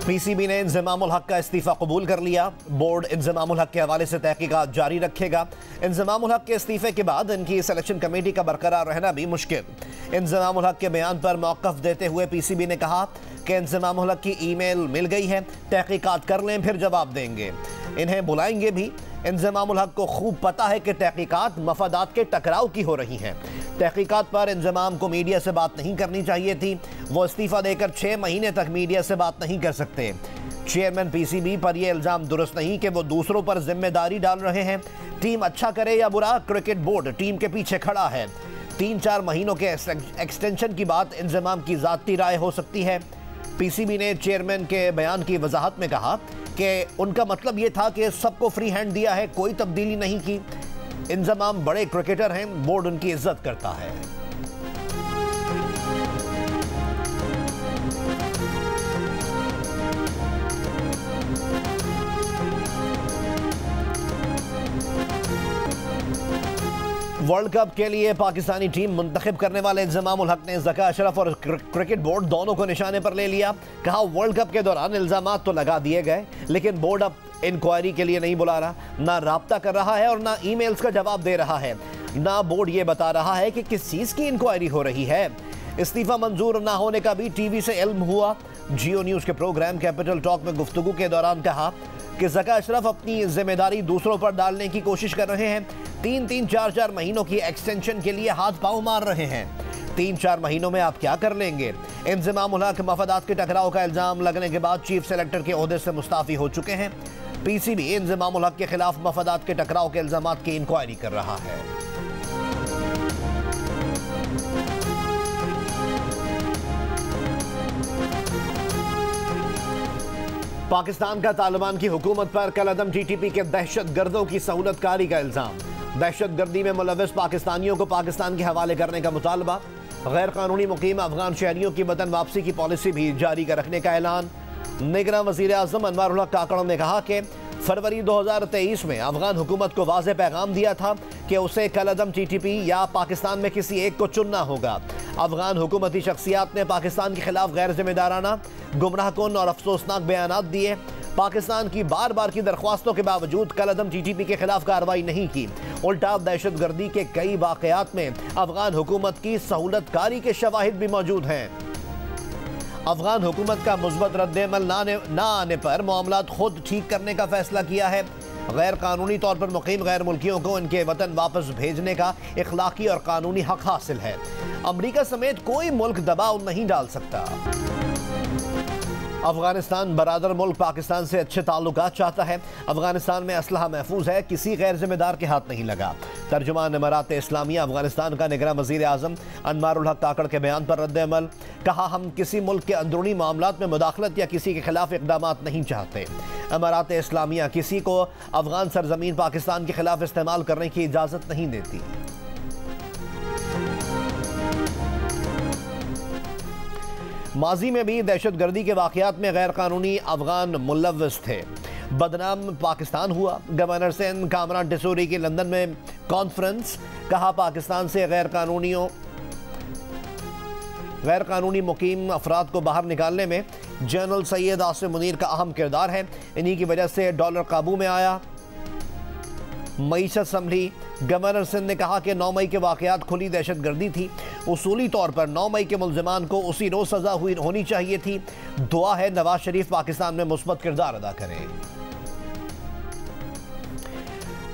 PCB ने इंजमामुल हक का इस्तीफा कबूल कर लिया। बोर्ड इंजमामुल हक के हवाले से तहकीकात जारी रखेगा। इंजमामुल हक के इस्तीफे के बाद इनकी सिलेक्शन कमेटी का बरकरार रहना भी मुश्किल। इंजमामुल हक के बयान पर मौक़िफ़ देते हुए पीसीबी ने कहा कि इंजमामुल हक की ईमेल मिल गई है, तहकीकात कर लें फिर जवाब देंगे, इन्हें बुलाएंगे भी। इंजमामुल हक को खूब पता है कि तहकीकात मफादात के टकराव की हो रही हैं। तहकीकात पर इंजमाम को मीडिया से बात नहीं करनी चाहिए थी। वो इस्तीफा देकर 6 महीने तक मीडिया से बात नहीं कर सकते। चेयरमैन पीसीबी पर यह इल्ज़ाम दुरुस्त नहीं कि वो दूसरों पर जिम्मेदारी डाल रहे हैं। टीम अच्छा करे या बुरा, क्रिकेट बोर्ड टीम के पीछे खड़ा है। 3-4 महीनों के एक्सटेंशन की बात इंजमाम की ज़ाती राय हो सकती है। पीसीबी ने चेयरमैन के बयान की वजाहत में कहा कि उनका मतलब ये था कि सबको फ्री हैंड दिया है, कोई तब्दीली नहीं की। इंजमाम बड़े क्रिकेटर हैं, बोर्ड उनकी इज्जत करता है। वर्ल्ड कप के लिए पाकिस्तानी टीम मुंतखब करने वाले इंजमामुल हक ने ज़का अशरफ और क्रिकेट बोर्ड दोनों को निशाने पर ले लिया। कहा वर्ल्ड कप के दौरान इल्ज़ामात तो लगा दिए गए, लेकिन बोर्ड अब इंक्वायरी के लिए नहीं बुला रहा, ना राब्ता कर रहा है और ना ईमेल्स का जवाब दे रहा है। ना बोर्ड ये बता रहा है कि किस चीज़ की इंक्वायरी हो रही है। इस्तीफा मंजूर ना होने का भी टीवी से इल्म हुआ। जियो न्यूज़ के प्रोग्राम कैपिटल टॉक में गुफ्तगू के दौरान कहा कि ज़का अशरफ अपनी जिम्मेदारी दूसरों पर डालने की कोशिश कर रहे हैं। 3-3, 4-4 महीनों की एक्सटेंशन के लिए हाथ पांव मार रहे हैं। 3-4 महीनों में आप क्या कर लेंगे। इंजमामुल हक मफादात के टकराव का इल्ज़ाम लगने के बाद चीफ सेलेक्टर के ओहदे से मुस्ताफ़ी हो चुके हैं। पीसीबी इंजमामुल हक के खिलाफ मफादात के टकराव के इल्ज़ामात की इंक्वायरी कर रहा है। पाकिस्तान का तालिबान की हुकूमत पर कलअदम टीटीपी के दहशत गर्दों की सहूलतकारी का इल्ज़ाम। दहशत गर्दी में मुलव्वस पाकिस्तानियों को पाकिस्तान के हवाले करने का मुतालबा। गैर कानूनी मुकीम अफगान शहरियों की वतन वापसी की पॉलिसी भी जारी कर रखने का ऐलान। निगरां वज़ीर आज़म अनवारुल हक काकड़ ने कहा कि फरवरी 2023 में अफगान हुकूमत को वाज़ेह पैगाम दिया था कि उसे कलअदम टीटीपी या पाकिस्तान में किसी एक को चुनना होगा। अफगान हुकूमती शख्सियात ने पाकिस्तान के खिलाफ गैर जिम्मेदाराना, गुमराहकुन और अफसोसनाक बयानात दिए। पाकिस्तान की बार बार की दरख्वास्तों के बावजूद कलअदम टीटीपी के खिलाफ कार्रवाई नहीं की। उल्टा दहशत गर्दी के कई वाक़यात में अफगान हुकूमत की सहूलतकारी के शवाहिद भी मौजूद हैं। अफगान हुकूमत का मुस्बत रद्द-ए-अमल ना आने पर मामलात खुद ठीक करने का फैसला किया है। गैर कानूनी तौर पर मुकीम गैर मुल्कियों को इनके वतन वापस भेजने का इखलाकी और कानूनी हक हासिल है। अमरीका समेत कोई मुल्क दबाव नहीं डाल सकता। अफगानिस्तान बरादर मुल्क पाकिस्तान से अच्छे ताल्लुकात चाहता है। अफगानिस्तान में असलहा महफूज है, किसी गैर जिम्मेदार के हाथ नहीं लगा। तर्जुमान इमारात इस्लामिया अफगानिस्तान का निगरां वज़ीर आज़म अनवारुल हक काकड़ के बयान पर रद्द-ए-अमल। कहा हम किसी मुल्क के अंदरूनी मामलात में मुदाखलत या किसी के खिलाफ इक़दामात नहीं चाहते। इमारात इस्लामिया किसी को अफगान सरजमीन पाकिस्तान के खिलाफ इस्तेमाल करने की इजाज़त नहीं देती। माजी में भी दहशत गर्दी के वाक़यात में गैर कानूनी अफगान मुलव्वस थे। बदनाम पाकिस्तान हुआ। गवर्नर सिंध कामरान टिसूरी की लंदन में कॉन्फ्रेंस। कहा पाकिस्तान से गैर कानूनी मुकीम अफराद को बाहर निकालने में जनरल सैयद आसिम मुनीर का अहम किरदार है। इन्हीं की वजह से डॉलर काबू में आया, मईशत संभली। गवर्नर सिंध ने कहा कि 9 मई के वाक़यात खुली दहशत गर्दी थी। उसूली तौर पर 9 मई के मुल्ज़िमान को उसी रोज़ सज़ा होनी चाहिए थी। दुआ है नवाज शरीफ पाकिस्तान में मुस्बत किरदार अदा करें।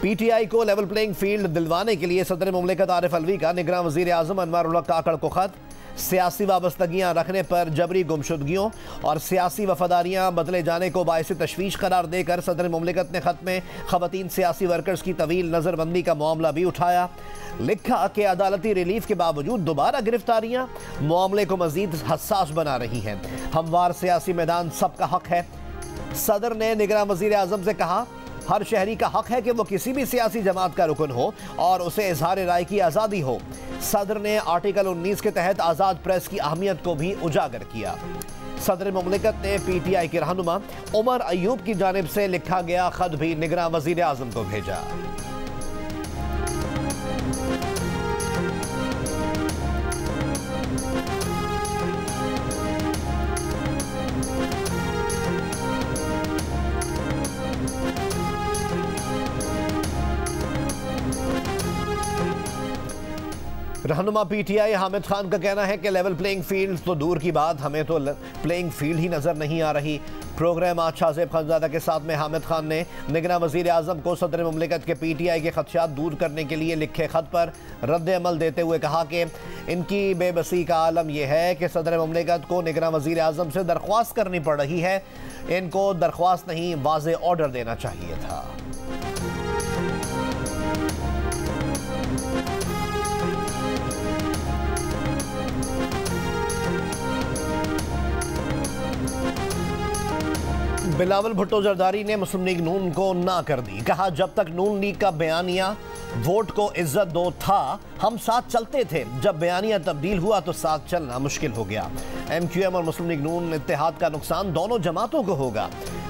पीटीआई को लेवल प्लेइंग फील्ड दिलवाने के लिए सदर मुमलिकत आरिफ अलवी का निगरां वज़ीर आज़म अनवारुल हक काकड़ को खत। सियासी वाबस्तगियाँ रखने पर जबरी गुमशुदगियों और सियासी वफादारियाँ बदले जाने को बायस तशवीश करार देकर सदर मुमलिकत ने खत में ख़वातीन सियासी वर्कर्स की तवील नज़रबंदी का मामला भी उठाया। लिखा कि अदालती रिलीफ के बावजूद दोबारा गिरफ्तारियाँ मामले को मज़ीद हसास बना रही हैं। हमवार सियासी मैदान सबका हक है। सदर ने निगरां वज़ीर आज़म से कहा हर शहरी का हक है कि वो किसी भी सियासी जमात का रुकन हो और उसे इजहार राय की आज़ादी हो। सदर ने आर्टिकल 19 के तहत आज़ाद प्रेस की अहमियत को भी उजागर किया। सदर मुमलिकत ने पीटीआई के रहनुमा उमर अयूब की जानिब से लिखा गया खत भी निगरां वज़ीर आज़म को भेजा। रहनुमा पीटीआई हामिद खान का कहना है कि लेवल प्लेइंग फील्ड तो दूर की बात, हमें तो प्लेइंग फील्ड ही नजर नहीं आ रही। प्रोग्राम आज शाहजेब खानजादा के साथ में हामिद खान ने निगरां वजीर आजम को सदर मुमलिकत के पीटीआई के खदशात दूर करने के लिए लिखे खत पर रद्द अमल देते हुए कहा कि इनकी बेबसी का आलम यह है कि सदर मुमलिकत को निगरां वजीर आजम से दरख्वास्त करनी पड़ रही है। इनको दरख्वास्त नहीं, वाज़े ऑर्डर देना चाहिए था। बिलावल भुट्टो जरदारी ने मुस्लिम लीग नून को ना कर दी। कहा, जब तक नून लीग का बयानिया वोट को इज्जत दो था, हम साथ चलते थे। जब बयानिया तब्दील हुआ तो साथ चलना मुश्किल हो गया। MQM और मुस्लिम लीग नून इत्तेहाद का नुकसान दोनों जमातों को होगा।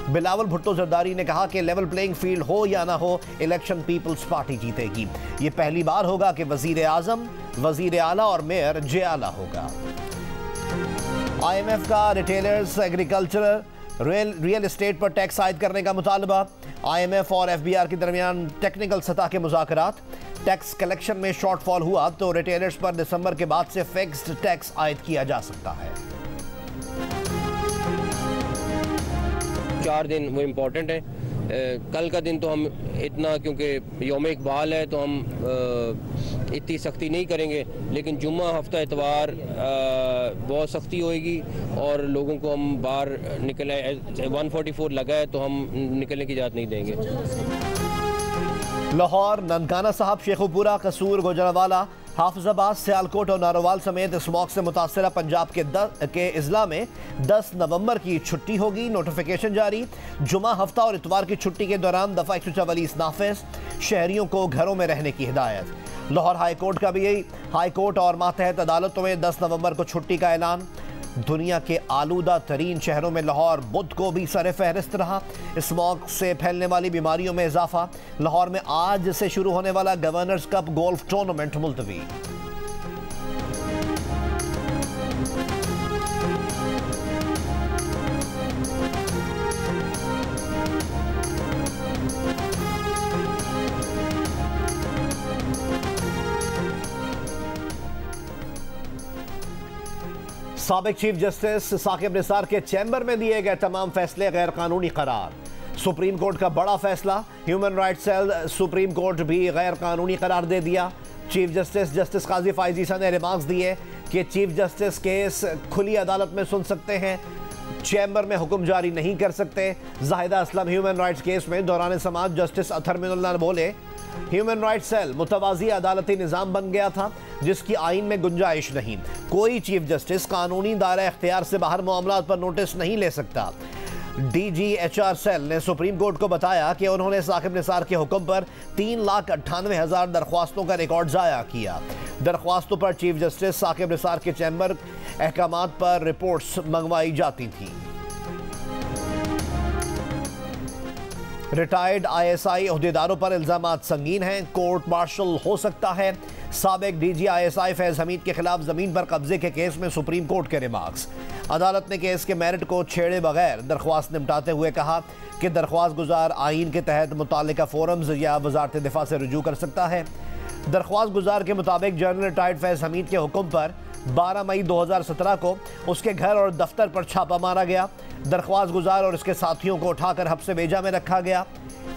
बिलावल भुट्टो जरदारी ने कहा कि लेवल प्लेइंग फील्ड हो या ना हो, इलेक्शन पीपल्स पार्टी जीतेगी। ये पहली बार होगा कि वजीर आजम, वजीर आला और मेयर जे आला होगा। IMF का रिटेलर्स, एग्रीकल्चर, रियल एस्टेट पर टैक्स आयद करने का मुतालबा। IMF और FBR के दरमियान टेक्निकल सतह के मुज़ाकरात। टैक्स कलेक्शन में शॉर्टफॉल हुआ तो रिटेलर्स पर दिसंबर के बाद से फिक्स्ड टैक्स आयद किया जा सकता है। 4 दिन वो इम्पोर्टेंट है। कल का दिन तो हम इतना, क्योंकि यौम इकबाल है, तो हम इतनी सख्ती नहीं करेंगे, लेकिन जुम्मा, हफ्ता, इतवार बहुत सख्ती होएगी और लोगों को हम बाहर निकले। 144 लगा है तो हम निकलने की इजाज़त नहीं देंगे। लाहौर, ननकाना साहब, शेखुपुरा, कसूर, गुजरावाला, हाफिजाबाद, सियालकोट और नारोवाल समेत स्मॉग से मुतासरा पंजाब के इजला में 10 नवंबर की छुट्टी होगी। नोटिफिकेशन जारी। जुमा, हफ्ता और इतवार की छुट्टी के दौरान दफा 144 नाफिज। शहरियों को घरों में रहने की हिदायत। लाहौर हाई कोर्ट का भी यही। हाई कोर्ट और मातहत अदालतों में 10 नवंबर को छुट्टी का ऐलान। दुनिया के आलूदा तरीन शहरों में लाहौर बुध को भी सरे फहरिस्त रहा। स्मॉग से फैलने वाली बीमारियों में इजाफा। लाहौर में आज से शुरू होने वाला गवर्नर्स कप गोल्फ टूर्नामेंट मुलतवी। साबिक चीफ जस्टिस साकिब निसार के चैम्बर में दिए गए तमाम फैसले गैर कानूनी करार। सुप्रीम कोर्ट का बड़ा फैसला। Human rights cell supreme court भी गैर कानूनी करार दे दिया। चीफ जस्टिस काजी फाइज ईसा ने रिमार्क्स दिए कि चीफ जस्टिस केस खुली अदालत में सुन सकते हैं, चैम्बर में हुक्म जारी नहीं कर सकते। Zahida Aslam human rights case में दौरान समाअत जस्टिस अथर मिनुल्लाह बोले, ह्यूमन राइट्स सेल मुतवाज़ी अदालती निज़ाम बन गया था जिसकी आइन में गुंजाइश नहीं। कोई चीफ जस्टिस कानूनी दायरा इख्तियार से बाहर मामलात पर नोटिस नहीं ले सकता। DGHR सेल ने सुप्रीम कोर्ट को बताया कि उन्होंने साकिब निसार के हुक्म पर 3,98,000 दरख्वास्तों का रिकॉर्ड ज़ाया किया। दरख्वास्तों पर चीफ जस्टिस साकिब निसार के चैम्बर अहकामात पर रिपोर्ट्स मंगवाई जाती थी। रिटायर्ड ISI ओहदेदारों पर इल्जामात संगीन हैं, कोर्ट मार्शल हो सकता है। साबिक DG ISI फैज हमीद के खिलाफ जमीन पर कब्जे के केस में सुप्रीम कोर्ट के रिमार्क्स। अदालत ने केस के मेरिट को छेड़े बगैर दरख्वास्त निपटाते हुए कहा कि दरख्वास्त गुजार आइन के तहत मुतालिका फोरम्स या वजारत दिफा से रुजू कर सकता है। दरख्वास्त गुजार के मुताबिक जनरल रिटायर्ड फैज हमीद के हुक्म पर 12 मई 2017 को उसके घर और दफ्तर पर छापा मारा गया। दरख्वास्त गुजार और उसके साथियों को उठाकर हब्से बेजा में रखा गया।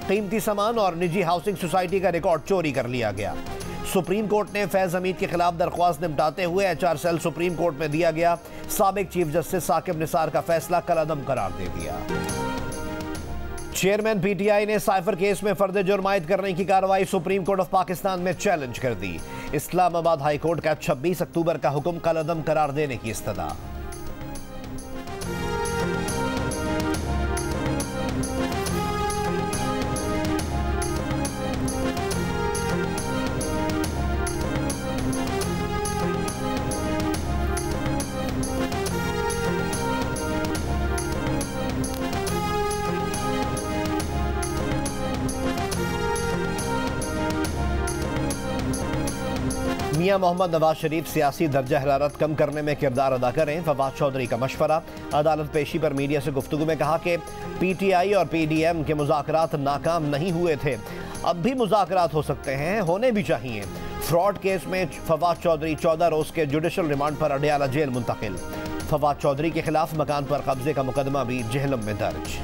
कीमती सामान और निजी हाउसिंग सोसाइटी का रिकॉर्ड चोरी कर लिया गया। सुप्रीम कोर्ट ने फैज हमीद के खिलाफ दरख्वास्त निपटाते हुए HR सेल सुप्रीम कोर्ट में दिया गया। साबिक चीफ जस्टिस साकिब निसार का फैसला कलअदम करार दे दिया। चेयरमैन PTI ने साइफर केस में फर्द जुर्म आयद करने की कार्रवाई सुप्रीम कोर्ट ऑफ पाकिस्तान में चैलेंज कर दी। इस्लामाबाद हाई कोर्ट का 26 अक्टूबर का हुक्म कलअदम करार देने की इस्तदा। मियां मोहम्मद नवाज शरीफ सियासी दर्जा हरारत कम करने में किरदार अदा करें, फवाद चौधरी का मशवरा। अदालत पेशी पर मीडिया से गुफ्तगू में कहा कि PTI और PDM के मुज़ाकरात नाकाम नहीं हुए थे, अब भी मुज़ाकरात हो सकते हैं, होने भी चाहिए। फ्रॉड केस में फवाद चौधरी 14 रोज के जुडिशल रिमांड पर अडयाला जेल मुंतकिल। फवाद चौधरी के खिलाफ मकान पर कब्जे का मुकदमा भी जेहलम में दर्ज।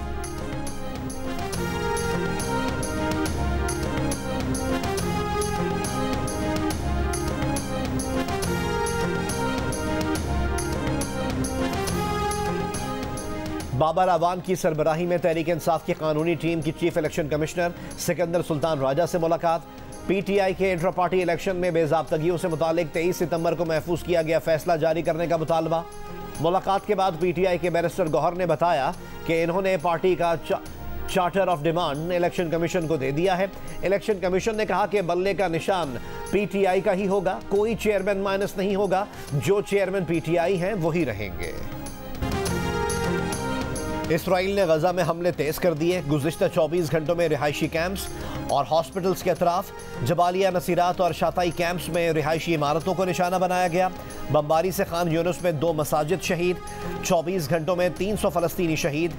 बाबर आवान की सरबराही में तहरीक इंसाफ की कानूनी टीम की chief election commissioner Sikandar Sultan Raja से मुलाकात। पीटीआई के इंट्रा पार्टी इलेक्शन में बेजाब्तगियों से मुतालिक 23 सितंबर को महफूज किया गया फैसला जारी करने का मुतालबा। मुलाकात के बाद पीटीआई के बैरिस्टर गौहर ने बताया कि इन्होंने पार्टी का charter of demand election commission को दे दिया है। इलेक्शन कमीशन ने कहा कि बल्ले का निशान पीटीआई का ही होगा, कोई चेयरमैन माइनस नहीं होगा, जो चेयरमैन पीटीआई हैं वही रहेंगे। इसराइल ने गजा में हमले तेज कर दिए। गुज़िश्ता 24 घंटों में रिहायशी कैंप्स और हॉस्पिटल्स के अतराफ जबालिया, नसीरात और शाताई कैंप्स में रिहायशी इमारतों को निशाना बनाया गया। बमबारी से खान यूनुस में 2 मसाजिद शहीद। 24 घंटों में 300 फ़लस्तीनी शहीद।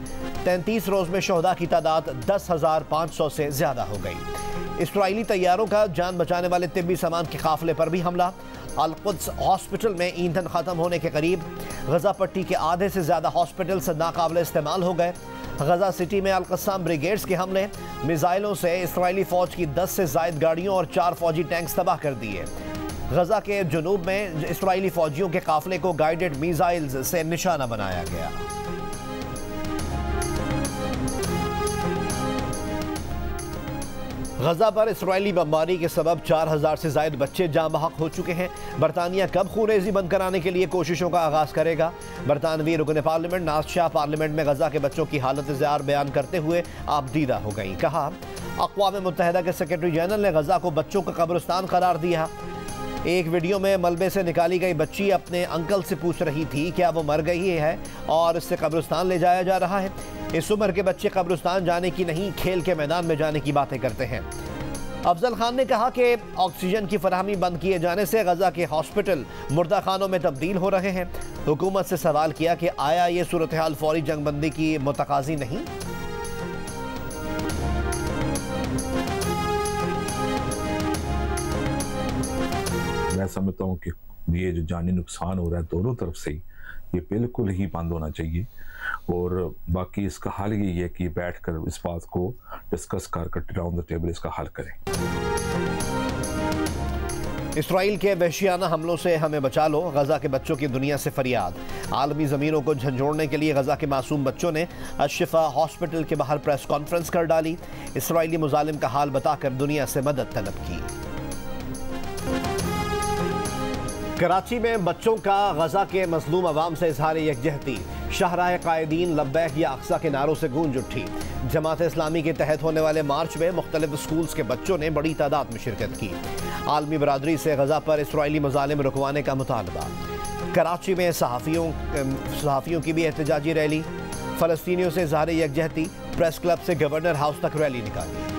33 रोज में शहदा की तादाद 10,500 से ज़्यादा हो गई। इसराइली तैयारों का जान बचाने वाले तिब्बी सामान के काफिले पर भी हमला। अल-कुद्स हॉस्पिटल में ईंधन खत्म होने के करीब। गजा पट्टी के आधे से ज्यादा हॉस्पिटल्स नाकाबिल इस्तेमाल हो गए। गजा सिटी में अल-कस्साम ब्रिगेड्स के हमले। मिसाइलों से इसराइली फौज की 10 से जायद गाड़ियों और 4 फौजी टैंक्स तबाह कर दिए। गजा के जुनूब में इसराइली फौजियों के काफिले को गाइडेड मिसाइल्स से निशाना बनाया गया। गजा पर इसराइली बमबारी के सबब 4000 से जायद बच्चे जाँ बहक हो चुके हैं। बरतानिया कब खूनरेजी बंद कराने के लिए कोशिशों का आगाज करेगा? बरतानवी रुकन पार्लियामेंट नाज शाह पार्लियामेंट में गजा के बच्चों की हालत ज़ार बयान करते हुए आपदीदा हो गई। कहा, अक़वाम मुत्तहिदा के सेक्रेटरी जनरल ने गजा को बच्चों का कब्रिस्तान करार दिया। एक वीडियो में मलबे से निकाली गई बच्ची अपने अंकल से पूछ रही थी क्या वो मर गई है और इससे कब्रिस्तान ले जाया जा रहा है। इस उम्र के बच्चे कब्रिस्तान जाने की नहीं, खेल के मैदान में जाने की बातें करते हैं। अफजल खान ने कहा कि ऑक्सीजन की फराहमी बंद किए जाने से गजा के हॉस्पिटल मुर्दा खानों में तब्दील हो रहे हैं। हुकूमत से सवाल किया कि आया ये सूरत हाल फौरी जंगबंदी की मुतकाजी नहीं? मैं समझता हूँ कि ये जो जानी नुकसान हो रहा है दोनों तरफ से ही, ये बिल्कुल ही बंद होना चाहिए। और बाकी इसका हल यही है कि बैठकर इस बात को डिस्कस कर राउंड द टेबल इसका हल करें। इसराइल के वहशियाना हमलों से हमें बचा लो, गजा के बच्चों की दुनिया से फरियाद। आलमी ज़मीनों को झंझोड़ने के लिए गजा के मासूम बच्चों ने अशिफा हॉस्पिटल के बाहर प्रेस कॉन्फ्रेंस कर डाली। इसराइली मुजालिम का हाल बताकर दुनिया से मदद तलब की। कराची में बच्चों का गजा के मजलूम अवाम से इजहार यकजहती। शाहराह कायदीन लब्बैक या अक्सा के नारों से गूंज उठी। जमात इस्लामी के तहत होने वाले मार्च में मुख्तलिफ स्कूल्स के बच्चों ने बड़ी तादाद में शिरकत की। आलमी बरादरी से गजा पर इसराइली मजालिम रुकवाने का मुतालबा। कराची में सहाफ़ियों की भी एहतजाजी रैली। फ़लस्तीनियों से इजहार यकजहती। प्रेस क्लब से गवर्नर हाउस तक रैली निकाली।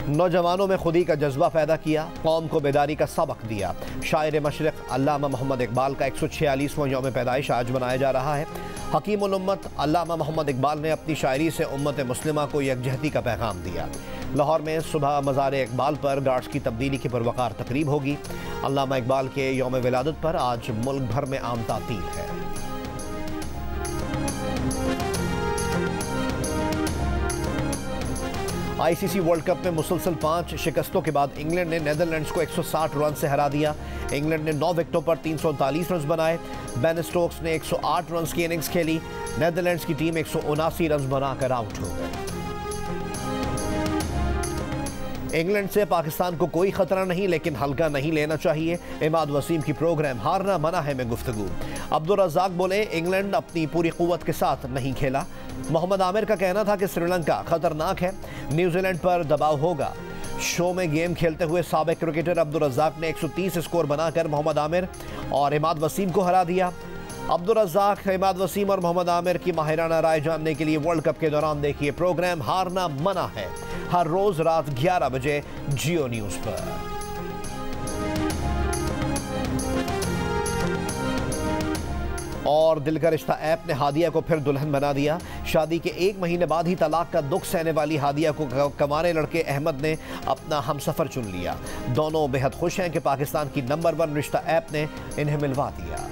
नौजवानों में खुदी का जज्बा पैदा किया, कौम को बेदारी का सबक दिया। शायर मशरिक़ अल्लामा मोहम्मद इकबाल का 146वां यौम पैदाइश आज मनाया जा रहा है। हकीमुल उम्मत अल्लामा मोहम्मद इकबाल ने अपनी शायरी से उम्मत मुस्लिमा को यकजहती का पैगाम दिया। लाहौर में सुबह मज़ार इकबाल पर गार्ड्स की तब्दीली की पुरवकार तकरीब होगी। अल्लामा इकबाल के यौम विलादत पर आज मुल्क भर में आम तातील है। आईसीसी वर्ल्ड कप में मुसलसल 5 शिकस्तों के बाद इंग्लैंड ने नीदरलैंड्स को 160 रन से हरा दिया। इंग्लैंड ने 9 विकेटों पर 339 रन बनाए। बेन स्टोक्स ने 108 रन की इनिंग्स खेली। नीदरलैंड्स की टीम 179 रन बनाकर आउट हो गई। इंग्लैंड से पाकिस्तान को कोई खतरा नहीं, लेकिन हल्का नहीं लेना चाहिए। इमाद वसीम की प्रोग्राम हारना मना है में गुफ्तगू। अब्दुल रज़ाक बोले, इंग्लैंड अपनी पूरी कुव्वत के साथ नहीं खेला। मोहम्मद आमिर का कहना था कि श्रीलंका खतरनाक है, न्यूजीलैंड पर दबाव होगा। शो में गेम खेलते हुए साबिक क्रिकेटर अब्दुल रज़ाक ने 130 स्कोर बनाकर मोहम्मद आमिर और इमाद वसीम को हरा दिया। अब्दुल रज़ाक, इमाद वसीम और मोहम्मद आमिर की माहिराना राय जानने के लिए वर्ल्ड कप के दौरान देखिए प्रोग्राम हारना मना है, हर रोज रात 11 बजे जियो न्यूज़ पर। और और दिल का रिश्ता ऐप ने हादिया को फिर दुल्हन बना दिया। शादी के 1 महीने बाद ही तलाक का दुख सहने वाली हादिया को कमाने लड़के अहमद ने अपना हमसफर चुन लिया। दोनों बेहद खुश हैं कि पाकिस्तान की नंबर 1 रिश्ता ऐप ने इन्हें मिलवा दिया।